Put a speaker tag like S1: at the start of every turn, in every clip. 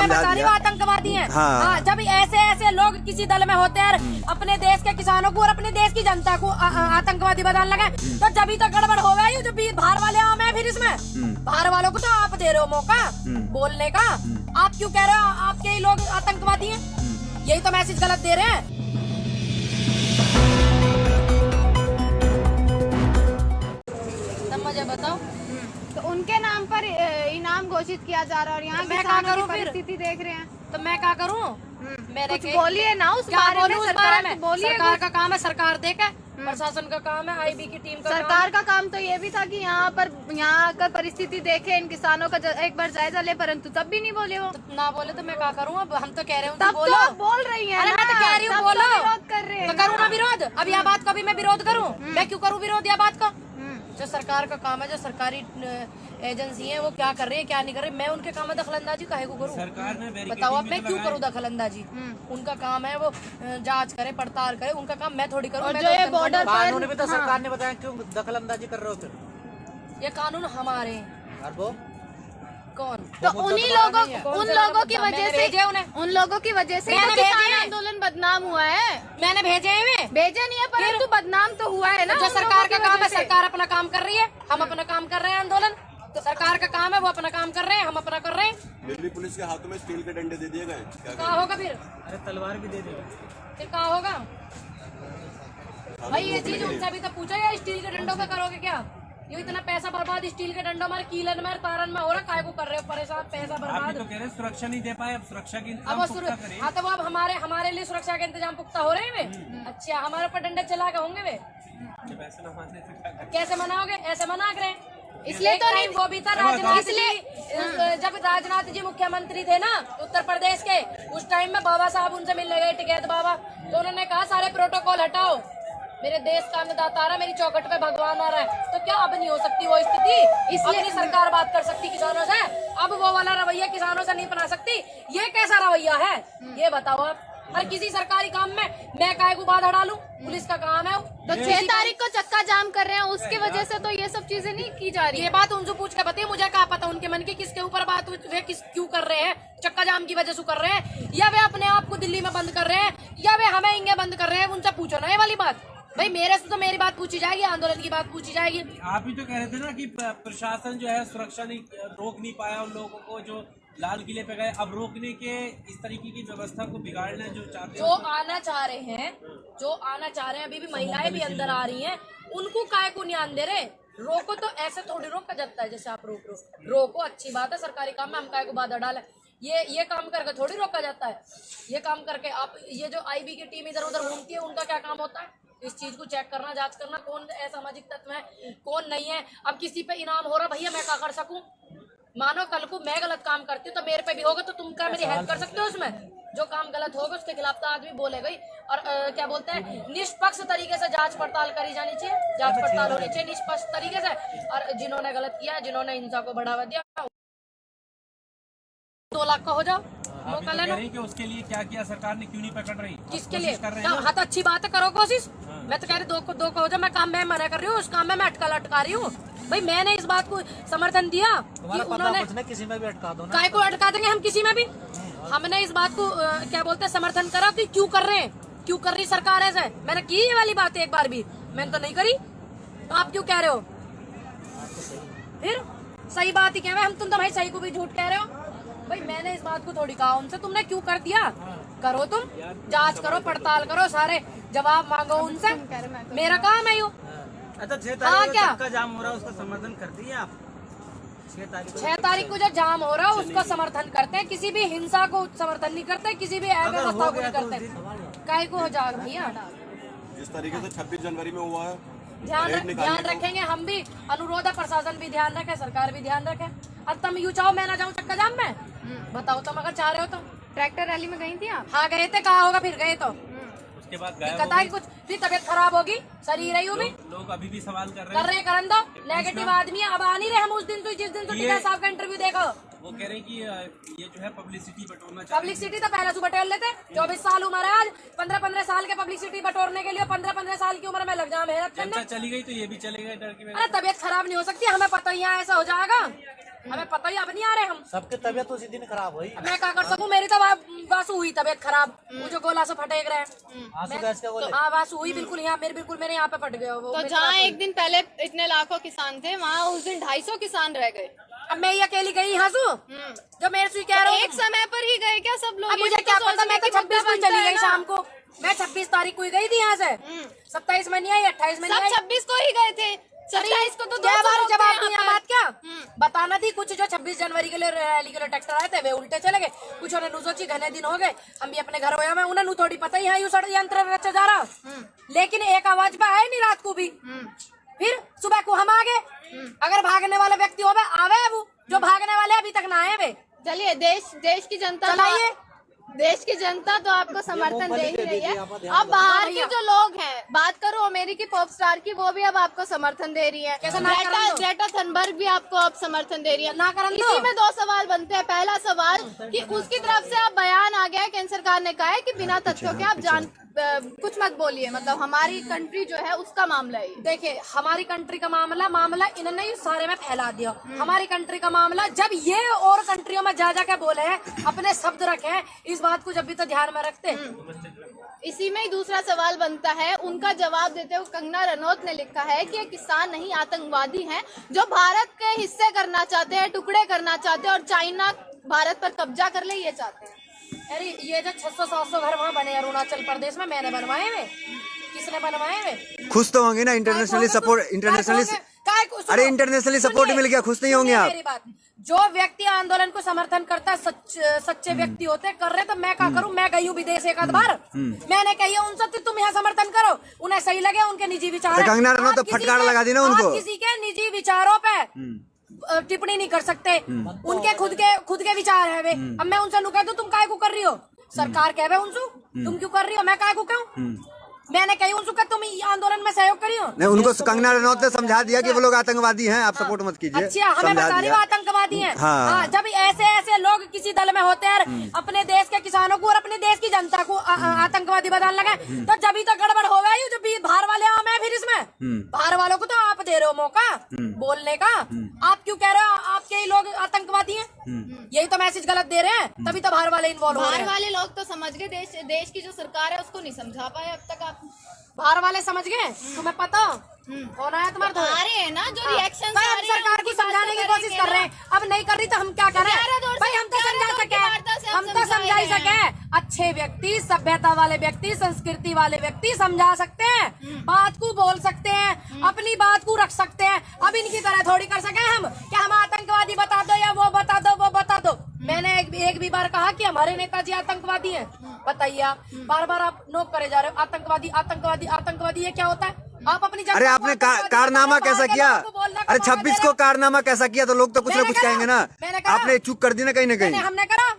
S1: बता रही हूँ आतंकवादी हैं।
S2: हाँ।
S1: जब ऐसे ऐसे लोग किसी दल में होते हैं अपने देश के किसानों को और अपने देश की जनता को आतंकवादी बताने लगे तो जब तो गड़बड़ हो गई। जो बाहर वाले आम है फिर इसमें बाहर वालों को तो आप दे रहे हो मौका बोलने का। आप क्यों कह रहे हो आपके ही लोग आतंकवादी हैं? यही तो मैसेज गलत दे रहे हैं। मुझे बताओ
S3: तो उनके नाम पर इनाम घोषित किया जा रहा है और यहाँ
S1: मैं क्या करूँ?
S3: परिस्थिति देख रहे हैं
S1: तो मैं क्या करूँ? मेरे
S3: कुछ बोलिए ना उस बारे में।
S1: सरकार का काम है, सरकार देखे। प्रशासन का काम है, आईबी की टीम का
S3: सरकार का काम तो ये भी था कि यहाँ आकर परिस्थिति देखे, इन किसानों का एक बार जायजा ले, परंतु तब भी नहीं बोले वो।
S1: ना बोले तो मैं क्या करूँ? अब हम तो कह रहे
S3: तब
S1: बोलो।
S3: तो बोल रही है।
S1: अरे मैं तो कह रही हूँ बोलो।
S3: विरोध कर रहे हैं
S1: तो करूँ ना विरोध? अब यह बात का भी मैं विरोध करूँ? मैं क्यों करूँ विरोध यह बात का? जो सरकार का काम है, जो सरकारी एजेंसी है वो क्या कर रही है क्या नहीं कर रही, मैं उनके काम में दखलंदाजी काहे को करूँ? बताओ अब मैं क्यों करूँ दखलंदाजी? उनका काम है वो जांच करे पड़ताल करे, उनका काम मैं थोड़ी करूँ।
S3: जो ये बॉर्डर
S4: कानून भी तो सरकार ने बताया, क्यों दखलंदाजी कर रहे हो फिर?
S1: ये कानून हमारे
S4: और वो
S1: कौन?
S3: तो उन्हीं लोगों उन लोगों की वजह से उन लोगों की वजह से किसान आंदोलन बदनाम हुआ है।
S1: मैंने भेजे हैं
S3: भेजे नहीं है परंतु बदनाम तो हुआ है ना।
S1: जो सरकार का काम है, सरकार अपना काम कर रही है, हम अपना काम कर रहे हैं। आंदोलन तो सरकार का काम है, वो अपना काम कर रहे हैं, हम अपना कर रहे हैं।
S2: दिल्ली पुलिस के हाथों में स्टील के डंडे दे दिए गए,
S1: क्या होगा फिर?
S4: अरे तलवार भी दे दी
S1: फिर क्या होगा भाई? ये चीज उनसे भी तो पूछा, या स्टील के डंडों का करोगे क्या? ये इतना पैसा बर्बाद स्टील के डंडों में, कीलन में, तारन में हो रहा, काय को कर रहे हो परेशान? पैसा बर्बाद।
S4: तो कह रहे सुरक्षा नहीं दे पाए, अब सुरक्षा की
S1: अब हाँ तो अब हमारे लिए सुरक्षा के इंतजाम पुख्ता हो रहे हैं वे। अच्छा हमारे ऊपर डंडे चला के होंगे वे? कैसे मनाओगे? ऐसे मना कर रहे इसलिए तो नहीं। वो भी था राजनाथ जी, जब राजनाथ जी मुख्यमंत्री थे ना उत्तर प्रदेश के, उस टाइम में बाबा साहब उनसे मिलने गए, टिकैत बाबा, तो उन्होंने कहा सारे प्रोटोकॉल हटाओ, मेरे देश का अन्नदाता आ रहा है, मेरी चौखट पे भगवान आ रहा है। तो क्या अब नहीं हो सकती वो स्थिति? इसलिए नहीं सरकार बात कर सकती किसानों से? अब वो वाला रवैया किसानों से नहीं बना सकती? ये कैसा रवैया है ये बताओ आप? हर किसी सरकारी काम में मैं काय को बाधा डालूं? पुलिस का काम है।
S3: तो 6 तारीख को चक्का जाम कर रहे हैं, उसकी वजह से तो ये सब चीजें नहीं की जा रही।
S1: ये बात उनसे पूछ के बताइए, मुझे क्या पता उनके मन की किसके ऊपर बात, वे किस क्यों कर रहे हैं? चक्का जाम की वजह से कर रहे हैं, या वे अपने आप को दिल्ली में बंद कर रहे हैं, या वे हमें इंगे बंद कर रहे हैं? उनसे पूछो ना ये वाली बात। भाई मेरे से तो मेरी बात पूछी जाएगी, आंदोलन की बात पूछी जाएगी।
S4: आप ही तो कह रहे थे ना कि प्रशासन जो है सुरक्षा नहीं रोक नहीं पाया उन लोगों को जो लाल किले पे गए, अब रोकने के इस तरीके की व्यवस्था को बिगाड़ना जो चाहते हैं,
S1: जो आना चाह रहे हैं, जो आना चाह रहे हैं, अभी भी महिलाएं भी अंदर आ रही हैं, उनको काय को नहीं आने दे रहे? रोको तो ऐसे थोड़ी रोका जाता है जैसे आप रोको अच्छी बात है, सरकारी काम में हम काय को बाधा डाले, ये काम करके थोड़ी रोका जाता है। ये काम करके आप ये जो आईबी की टीम इधर उधर घूमती है, उनका क्या काम होता है? इस चीज को चेक करना, जांच करना, कौन असामाजिक तत्व है कौन नहीं है। अब किसी पे इनाम हो रहा, भैया मैं क्या कर सकूं? मानो कल को मैं गलत काम करती हूँ तो मेरे पे भी होगा, तो तुम क्या मेरी हेल्प कर सकते हो उसमें? जो काम गलत होगा उसके खिलाफ तो आदमी बोलेगा ही। और क्या बोलते हैं, निष्पक्ष तरीके से जांच पड़ताल करी जानी चाहिए, जांच पड़ताल होनी चाहिए निष्पक्ष तरीके से। और जिन्होंने गलत किया, जिन्होंने हिंसा को बढ़ावा दिया, 2 लाख का हो जाओ, मौका लेना।
S4: उसके लिए क्या किया सरकार ने, क्यों नहीं पकड़ रही?
S1: किसके लिए? हाँ तो अच्छी बात है, करो कोशिश। मैं तो कह रही 2 को हो जाओ, मैं काम में मना कर रही हूँ, उस काम में मैं अटका रही हूँ। भाई मैंने इस बात को समर्थन दिया कि उन्होंने
S4: किसी में भी अटका दो ना।
S1: काय को अटका देंगे हम किसी में भी? हमने इस बात को क्या बोलते हैं समर्थन करा कि क्यों कर रहे हैं, क्यों कर रही सरकार ऐसे? मैंने की ये वाली बात एक बार भी? मैंने तो नहीं करी, तो आप क्यों कह रहे हो? फिर सही बात ही कह रहे हम, तुम तो भाई सही को भी झूठ कह रहे हो। भाई मैंने इस बात को थोड़ी कहा उनसे, तुमने क्यों कर दिया? करो तुम जांच करो पड़ताल करो, सारे जवाब मांगो उनसे, मेरा काम है यो।
S4: अच्छा 6
S1: तारीख
S4: को चक्का जाम हो रहा है, उसका समर्थन करती है आप?
S1: 6 तारीख को जो जाम हो रहा है उसका समर्थन करते हैं, किसी भी हिंसा को समर्थन नहीं करते, किसी भी अव्यवस्था को नहीं करते। काय को हो जाएगा भैया?
S2: जिस तरीके से 26 जनवरी में हुआ है,
S1: ध्यान रखेंगे हम भी, अनुरोध है प्रशासन भी ध्यान रखे, सरकार भी ध्यान रखे। अब तुम यूँ चाहो मैं ना जाऊँ चक्का जाम में? बताओ तुम अगर चाह रहे हो तो।
S3: ट्रैक्टर रैली में गई थी आप?
S1: हाँ गए थे, कहा होगा फिर गए तो
S4: उसके बाद
S1: दिक्कत आई कुछ, फिर तबीयत खराब होगी, शरीर रही भी
S4: लोग अभी भी सवाल कर
S1: करन दो। नेगेटिव आदमी है, अब आ नहीं रहे हम उस दिन, तो जिस दिन तो टिकैत साहब का इंटरव्यू देखो,
S4: वो कह रहे हैं कि ये जो है पब्लिसिटी बटोरना,
S1: पब्लिसिटी तो पहले से बटोर लेते। 24 साल उम्र है आज, 15-15 साल के पब्लिसिटी बटोरने के लिए 15-15 साल की उम्र में लग जाए मेहनत करने।
S4: चली गई तो ये भी चलेगा डर की।
S1: अरे तबीयत खराब नहीं हो सकती, हमें पता ही है ऐसा हो जाएगा। हमें पता ही अब नहीं आ रहे हम।
S5: सबके तबियत उसी दिन खराब हुई।
S1: मैं क्या कर सकूं, मेरी तो वासु हुई तबियत खराब, वो जो गोला से फटेक रहे
S5: आंसू गैस का बोले।
S1: हाँ वासु हुई बिल्कुल, यहाँ मेरे यहाँ पे फट गया वो।
S3: तो जहाँ एक दिन पहले इतने लाखों किसान थे, वहाँ उस दिन 250 किसान रह गए।
S1: अब मैं ये अकेली गई यहाँ से जो मेरे से कह रहा हूँ
S3: एक समय पर ही गए क्या सब लोग?
S1: अब मुझे क्या पता, मैं तो 26 को चली गई शाम को, मैं 26 तारीख को ही गई थी यहाँ से, 27 में नहीं आई, 28 में नहीं आई,
S3: 26 को ही गए थे, 27 को तो
S1: जवाब दिया। बात क्या बताना थी, कुछ जो 26 जनवरी के लिए रैली के लिए ट्रैक्टर आए थे वे उल्टे चले गए, कुछ उन्हें सोची घने दिन हो गए हम भी अपने घर होया में, उन्हें थोड़ी पता ही है यू षड्यंत्र रचा जा रहा, लेकिन एक आवाज पे आए नहीं रात को भी, फिर सुबह को हम आ गए। अगर भागने वाले व्यक्ति हो आवे, वो जो भागने वाले अभी तक ना आए वे।
S3: चलिए देश की जनता
S1: चलाइए,
S3: देश की जनता तो आपको समर्थन दे ही रही है। अब बाहर के जो लोग हैं, बात करो अमेरिकी पॉप स्टार की, वो भी अब आपको समर्थन दे रही है। ग्रेटा थनबर्ग भी आपको अब समर्थन दे रही है।
S1: ना करन
S3: इसी में 2 सवाल बनते हैं। पहला सवाल कि उसकी तरफ से अब बयान आ गया है, केंद्र सरकार ने कहा है कि बिना तथ्यों के आप कुछ मत बोलिए, मतलब हमारी कंट्री जो है उसका मामला है।
S1: देखिए हमारी कंट्री का मामला इन्होंने ये सारे में फैला दिया। हमारी कंट्री का मामला जब ये और कंट्रियों में जा के बोले हैं, अपने शब्द रखे हैं, इस बात को जब भी तो ध्यान में रखते।
S3: इसी में ही दूसरा सवाल बनता है, उनका जवाब देते हुए कंगना रनौत ने लिखा है कि ये किसान नहीं आतंकवादी हैं जो भारत के हिस्से करना चाहते हैं, टुकड़े करना चाहते हैं और चाइना भारत पर कब्जा कर ले ये चाहते हैं।
S1: अरे ये जो 600-700 घर वहाँ बने अरुणाचल प्रदेश में, मैंने बनवाए हुए, किसने बनवाए हुए?
S6: खुश तो होंगे ना, इंटरनेशनली सपोर्ट, अरे इंटरनेशनली सपोर्ट मिल गया, खुश नहीं होंगे आप?
S1: मेरी बात, जो व्यक्ति आंदोलन को समर्थन करता है, सच्चे व्यक्ति होते कर रहे, तो मैं क्या करूं? मैं गई हूँ विदेश एक आध बार, मैंने कही उनसे तुम यहाँ समर्थन करो, उन्हें सही लगे, उनके निजी विचार,
S6: कंगना रनौत तो फटकार लगा दी ना उनको।
S1: किसी के निजी विचारों पे टिप्पणी नहीं कर सकते, उनके खुद के विचार है वे। अब मैं उनसे नु कह दूं तुम काय को कर रही हो, सरकार कहे उनसे तुम क्यों कर रही हो, मैं काय को कहूं? मैंने कही उनसे तुम आंदोलन में सहयोग करियो।
S6: नहीं, उनको कंगना रनौत ने समझा दिया कि वो लोग आतंकवादी हैं, आप सपोर्ट मत कीजिए।
S1: अच्छा, हमें बता रही हो आतंकवादी हैं। हाँ, जब ऐसे लोग किसी दल में होते हैं, अपने देश के किसानों को और अपने देश की जनता को आतंकवादी बताने लगे, तो जब ही तो गड़बड़ हो गई। जब भी बाहर वाले आम है, फिर इसमें बाहर वालों को तो आप दे रहे हो मौका बोलने का, आप क्यों कह रहे हो आपके ही लोग आतंकवादी हैं? यही तो मैसेज गलत दे रहे हैं, तभी तो बाहर वाले इन्वॉल्व हो रहे हैं।
S3: बाहर वाले लोग तो समझ गए, देश की जो सरकार है उसको नहीं समझा पाए अब तक। आप
S1: बाहर वाले समझ गए, तुम्हें पता होना है तुम्हारे
S3: आ रहे हैं ना जो रिएक्शन
S1: हम सरकार को समझाने की कोशिश कर रहे हैं, अब नहीं कर रही तो हम क्या करें भाई? हम तो समझा सके, हम तो समझा ही सके। अच्छे व्यक्ति, सभ्यता वाले व्यक्ति, संस्कृति वाले व्यक्ति समझा सकते हैं, बात को बोल सकते हैं, अपनी बात को रख सकते हैं। अब इनकी तरह थोड़ी कर सके हम कि हम आतंकवादी बता दो या वो बता दो वो बता दो। मैंने एक भी बार कहा कि हमारे नेताजी आतंकवादी हैं? बताइए आप, बार बार आप नोक करे जा रहे हो आतंकवादी आतंकवादी आतंकवादी, ये क्या होता है? आप अपनी
S6: अरे आपने कारनामा कैसा किया? अरे 26 को कारनामा कैसा किया? तो लोग तो कुछ ना कुछ कहेंगे ना, आपने चूक कर दी ना कहीं ना कहीं।
S1: हमने करा,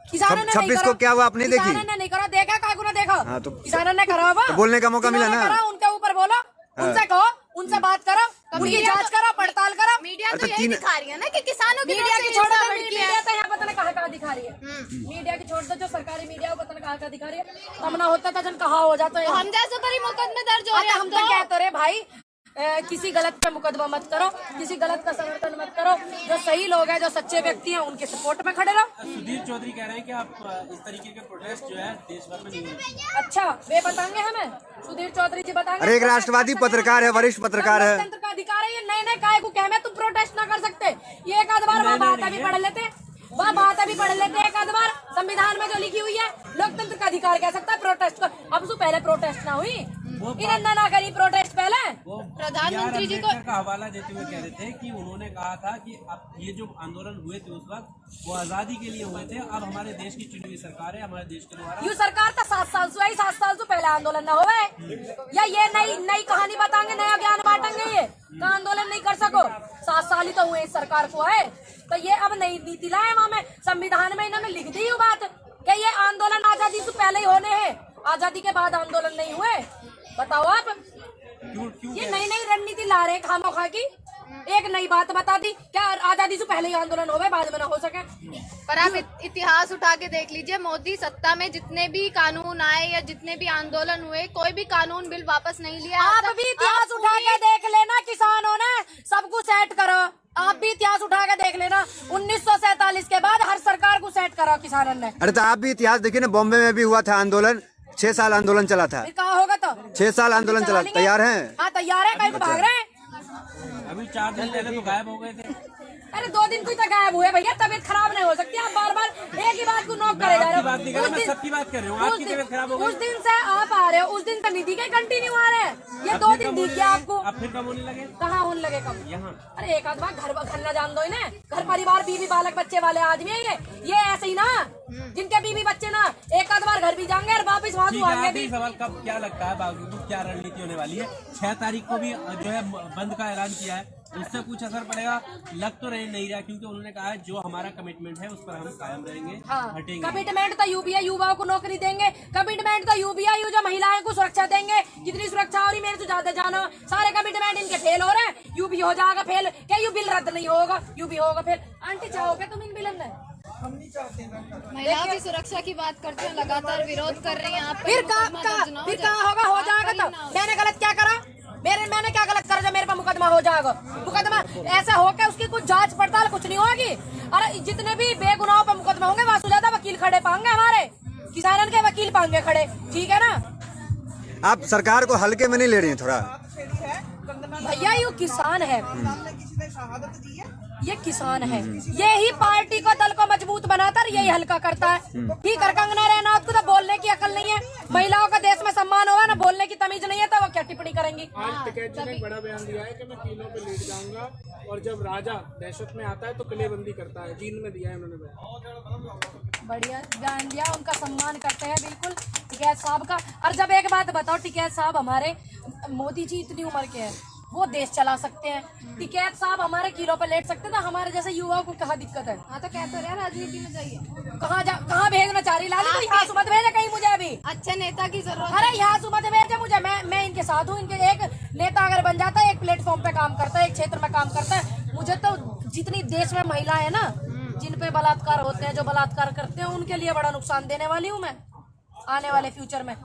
S1: किसानों ने
S6: 26 को क्या हुआ आपने देखी?
S1: किसानों ने नहीं करा, देखा कागू ने देखा।
S6: हाँ, तो
S1: किसानों ने करा हुआ,
S6: बोलने का मौका मिला ना,
S1: उनके ऊपर बोलो, उनसे कहो, उनसे बात करो, उनकी जांच करो, पड़ताल करो।
S3: मीडिया तो यही दिखा रही है ना कि किसानों
S1: मीडिया की छोड़ दो, मीडिया तो यहाँ पता नहीं कहाँ दिखा रही है। मीडिया की छोड़ दो, जो सरकारी मीडिया वो पता नहीं कहाँ दिखा रही है। तब ना होता था जन कहा हो जाता है,
S3: हम जैसे करी मुकदमे दर्ज हो रहे हैं।
S1: हम तो कहते रहे भाई किसी गलत पे मुकदमा मत करो, किसी गलत का समर्थन मत करो, जो सही लोग हैं, जो सच्चे व्यक्ति हैं, उनके सपोर्ट में खड़े रहो।
S4: सुधीर चौधरी कह रहे हैं कि आप इस तरीके के प्रोटेस्ट जो है देश भर में नहीं होंगे।
S1: अच्छा, वे बताएंगे हमें, सुधीर चौधरी जी बताएंगे।
S6: अरे एक राष्ट्रवादी पत्रकार है, वरिष्ठ पत्रकार है,
S1: लोकतंत्र का अधिकार है, ये नए काय को कहे में तुम प्रोटेस्ट ना कर सकते। ये एक आध बार वह बात अभी पढ़ लेते, वह बात अभी पढ़ लेते एक आध बार, संविधान में जो लिखी हुई है लोकतंत्र का अधिकार कह सकता है प्रोटेस्ट को। अब तो पहले प्रोटेस्ट ना हुई, इन्होंने ना करी प्रोटेस्ट पहले।
S3: प्रधानमंत्री जी को
S4: हवाला देते हुए कह रहे थे कि उन्होंने कहा था कि अब ये जो आंदोलन हुए थे उस वक्त वो आजादी के लिए हुए थे, अब हमारे देश की चुनी हुई सरकार है, हमारे देश के द्वारा।
S1: यू सरकार तो 7 साल से आई, 7 साल से पहले आंदोलन ना हुए, या ये नई कहानी बताएंगे, नया ज्ञान बांटेंगे, ये का आंदोलन नहीं कर सको। 7 साल ही तो हुए इस सरकार को आए, तो ये अब नई नीति लाए। वहाँ में संविधान में इन्होंने लिख दी बात कि ये आंदोलन आजादी से पहले ही होने हैं, आजादी के बाद आंदोलन नहीं हुए। बताओ आप, ये नई रणनीति ला रहे खामोखा की। एक नई बात बता दी, क्या आजादी से पहले ही आंदोलन हो गए, बाद में ना हो सके?
S3: पर आप इतिहास उठा के देख लीजिए, मोदी सत्ता में जितने भी कानून आए या जितने भी आंदोलन हुए, कोई भी कानून बिल वापस नहीं लिया।
S1: आप भी इतिहास उठा के देख लेना, किसानों ने सब कुछ सेट करो, आप भी इतिहास उठा के देख लेना, 1947 के बाद हर सरकार को सेट करा किसानों ने।
S6: अरे तो आप भी इतिहास देखिए ना, बॉम्बे में भी हुआ था आंदोलन, 6 साल आंदोलन चला था।
S1: फिर कहा होगा तो
S6: 6 साल आंदोलन चला। तैयार हैं?
S1: हाँ तैयार है, कहीं को भाग रहे हैं।
S4: अभी 4 दिन पहले तो गायब हो गए थे।
S1: अरे 2 दिन कोई तो गायब हुए भैया, तबीयत खराब नहीं हो सकती। आप बार बार एक ही बात को नोक करे जा रहे हो।
S4: बात नहीं कर रहा, मैं सबकी बात कर रही हूँ। आपकी तबीयत खराब हो गई।
S1: उस दिन से आप आ रहे हो, उस दिन से निधि के कंटिन्यू आ रहे हैं। ये 2 दिन दिख गया आपको।
S4: अब फिर कब होने लगे?
S1: कहाँ होने लगे कब?
S4: यहाँ।
S1: अरे एक आध बार घर ना जान दो इन्हें। घर परिवार बीवी बालक बच्चे वाले आदमी है ये ऐसे ही ना, जिनके बीवी बच्चे ना एक आध बार घर भी जाएंगे और वापिस वहाँ आएंगे भी।
S4: सवाल कब, क्या लगता है बाबू को क्या रणनीति होने वाली है? 6 तारीख को भी जो है बंद का ऐलान किया है, उससे कुछ असर पड़ेगा? लग तो नहीं रहा, क्योंकि उन्होंने कहा है जो हमारा कमिटमेंट है उस पर हम कायम रहेंगे, हटेंगे।
S1: कमिटमेंट तो यूपीआई युवाओं को नौकरी देंगे, कमिटमेंट तो यूपीआई जो महिलाओं को सुरक्षा देंगे। कितनी सुरक्षा हो रही मेरे से ज्यादा जानो। सारे कमिटमेंट इनके फेल हो रहे हैं। यूपी हो जाएगा फेल, क्या यू बिल रद्द नहीं होगा? यूपी होगा फेल। आंटी चाहोगे तुम इन बिल में?
S3: महिलाओं की सुरक्षा की बात करते हैं, लगातार विरोध कर रही हैं आप।
S1: फिर कहाँ होगा? हो जाएगा तो मैंने गलत क्या करा? मैंने क्या गलत करा जो मेरे पर मुकदमा हो जाएगा? मुकदमा ऐसे होके उसकी कुछ जांच पड़ताल कुछ नहीं होगी। अरे जितने भी बेगुनाहों पर मुकदमा होंगे वहाँ ज्यादा वकील खड़े पाएंगे, हमारे किसानों के वकील पाएंगे खड़े, ठीक है ना?
S6: आप सरकार को हल्के में नहीं ले रही हैं थोड़ा?
S1: भैया ये किसान है, ये किसान है, यही पार्टी को दल को मजबूत बनाता है, यही हल्का करता है। ठीक है, कंगना रनौत को तो बोलने की अकल नहीं है। महिलाओं का देश में सम्मान होगा ना, बोलने की तमीज नहीं है, तो वो क्या टिप्पणी करेंगी?
S7: आज टिकैत जी ने एक बड़ा बयान दिया है कि मैं किलों पे लेट जाऊंगा, और जब राजा दहशत में आता है तो किलेबंदी करता है। जींद में दिया है उन्होंने बयान।
S1: बढ़िया बयान दिया, उनका सम्मान करते हैं बिल्कुल टिकैत साहब का। और जब एक बात बताओ, टिकैत साहब हमारे, मोदी जी इतनी उम्र के हैं, वो देश चला सकते हैं। टिकैत साहब हमारे किलो पे लेट सकते, तो हमारे जैसे युवाओं को कहाँ दिक्कत है?
S3: हाँ तो क्या तो रहा, राजनीति में जाइए।
S1: कहाँ भेजना चाह रही लाली? तो यहाँ सुमत भेजे कहीं मुझे अभी।
S3: अच्छे नेता की जरूरत।
S1: अरे यहाँ सुमत भेजे मुझे, मैं इनके साथ हूँ। इनके एक नेता अगर बन जाता है, एक प्लेटफॉर्म पे काम करता है, एक क्षेत्र में काम करता है, मुझे तो जितनी देश में महिला है ना, जिन पे बलात्कार होते हैं, जो बलात्कार करते हैं, उनके लिए बड़ा नुकसान देने वाली हूँ मैं आने वाले फ्यूचर में।